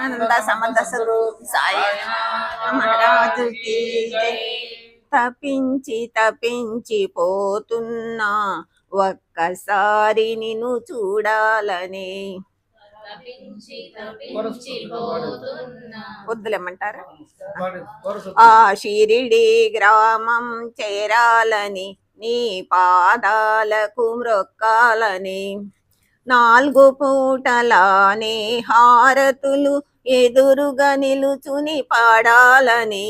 సచ్చిదానంద సమర్థ సద్గురు సాయి మహారాజుకి జై. తపించి తపించి పోతున్నా ఒక్కసారి నిన్ను చూడాలని. వద్దులేమంటారా? ఆ షిరిడి గ్రామం చేరాలని, నీ పాదాలకు మ్రొక్కాలని, 4 పూటలానే హారతులు ఎదురుగా నిలుచుని పాడాలని,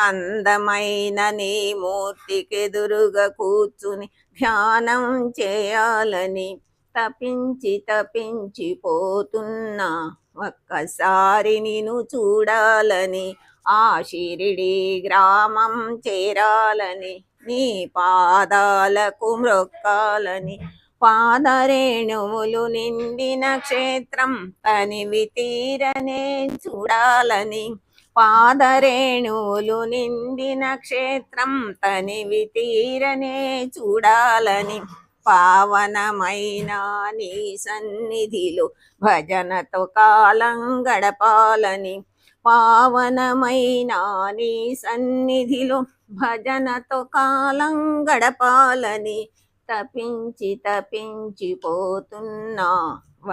అందమైన నీ మూర్తికెదురుగా కూర్చుని ధ్యానం చేయాలని. తపించి తపించి పోతున్నా ఒక్కసారి నిన్ను చూడాలని. ఆ షిరిడి గ్రామం చేరాలని, నీ పాదాలకు మ్రొక్కాలని. పాదరేణువులు నిండిన క్షేత్రం తనివి తీరనే చూడాలని. పాదరేణువులు నిండిన క్షేత్రం తనివి తీరనే చూడాలని. పావనమైన నీ సన్నిధిలో భజనతో కాలం గడపాలని. పావనమైన నీ సన్నిధిలో భజనతో కాలం గడపాలని. తపించి తపించి పోతున్నా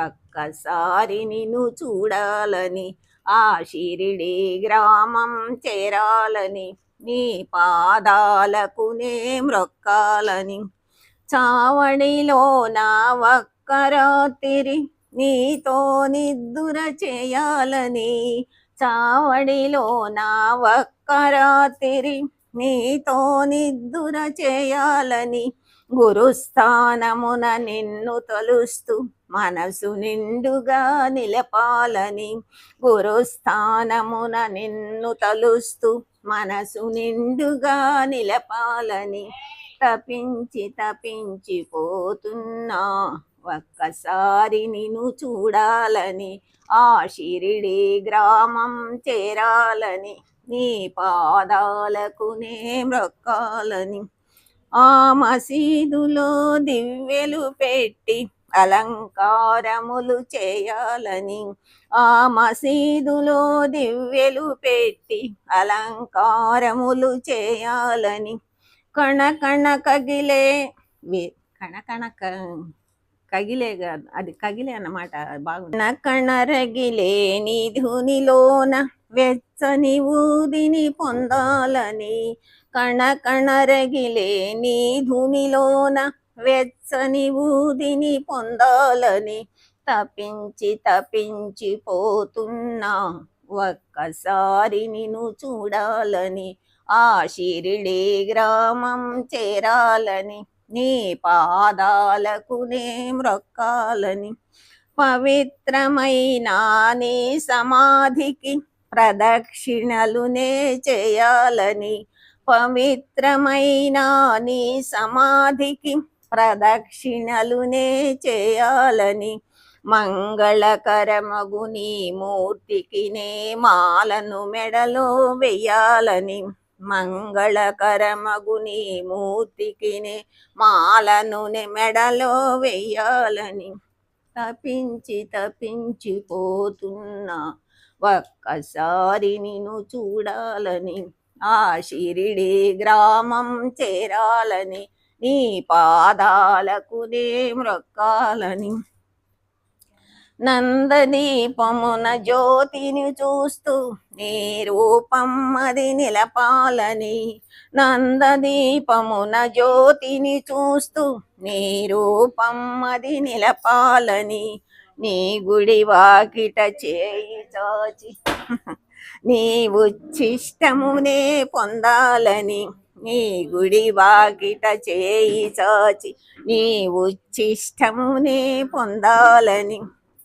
ఒక్కసారి నిన్ను చూడాలని. ఆ షిరిడి గ్రామం చేరాలని, నీ పాదాలకు నే మ్రొక్కాలని. చావడిలో నా ఒక్క రాత్రి నీతో నిద్దుర చేయాలని. చావడిలో నా ఒక్క రాత్రి నీతో నిద్దుర చేయాలని. గురుస్థానమున నిన్ను తలుస్తూ మనసు నిండుగా నిలపాలని. గురుస్థానమున నిన్ను తలుస్తూ మనసు నిండుగా నిలపాలని. తపించి తపించి పోతున్నా ఒక్కసారి నిన్ను చూడాలని. ఆ షిరిడి గ్రామం చేరాలని, నీ పాదాలకు నే మ్రొక్కాలని. ఆ మసీదులో దివ్వెలు పెట్టి అలంకారములు చేయాలని. ఆ మసీదులో దివ్వెలు పెట్టి అలంకారములు చేయాలని. కణకణ కగిలే కణకణ కగిలే కాదు, అది కగిలే అన్నమాట. బాగుంది. కణ రగిలే నీ ధునిలోన వెచ్చని ఊదిని పొందాలని. కణ రగిలే నీ ధునిలోన వెచ్చని ఊదిని పొందాలని. తపించి తపించి పోతున్నా ఒక్కసారి నిన్ను చూడాలని. ఆ షిరిడి గ్రామం చేరాలని, నీ పాదాలకు నే మ్రొక్కాలని. పవిత్రమైన నీ సమాధికి ప్రదక్షిణలు నే చేయాలని. పవిత్రమైన నీ సమాధికి ప్రదక్షిణలు నే చేయాలని. మంగళకరమగు నీ మూర్తికి నే మాలను మెడలో వెయ్యాలని. మంగళకరమగు నీ మూర్తికి నే మాలను మెడలో వెయ్యాలని. తపించి తపించి పోతున్నా ఒక్కసారి నిన్ను చూడాలని. ఆ షిరిడి గ్రామం చేరాలని, నీ పాదాలకు నే మ్రొక్కాలని. నందదీపమున జ్యోతిని చూస్తూ నీ రూపం అది నిలపాలని. నందదీపమున జ్యోతిని చూస్తూ నీ రూపం అది నిలపాలని. నీ గుడి వాకిట చేయి చాచి నీ ఉచ్చిష్టమునే పొందాలని. నీ గుడి వాకిట చేయి చాచి నీ ఉచ్చిష్టమునే పొందాలని.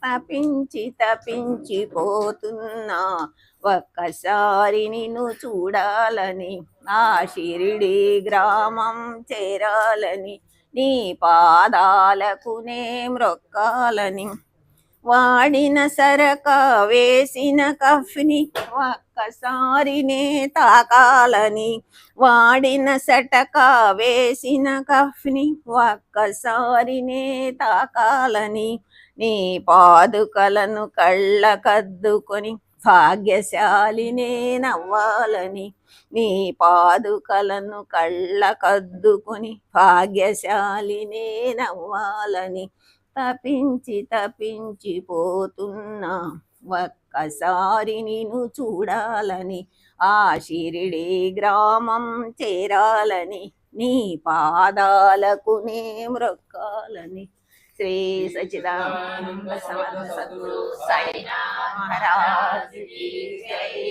తపించి తపించి పోతున్నా ఒక్కసారి నిన్ను చూడాలని. ఆ షిరిడి గ్రామం చేరాలని, నీ పాదాలకు నే మ్రొక్కాలని. వాడిన సరక వేసిన కఫ్ని ఒక్కసారి నే తాకాలని. వాడిన సటక వేసిన కఫ్ని ఒక్కసారి నే తాకాలని. నీ పాదుకలను కళ్ళకద్దుకొని భాగ్యశాలినే నవ్వాలని, నీ పాదుకలను కళ్ళకద్దుకొని భాగ్యశాలినే నవ్వాలని తపించి తపించిపోతున్నా ఒక్కసారి నిన్ను చూడాలని, ఆ షిరిడి గ్రామం చేరాలని, నీ పాదాలకు నే మ్రొక్కాలని. శ్రీ సచ్చిదానంద సమర్థ సద్గురు సాయినాథ్ మహారాజ్ की जय।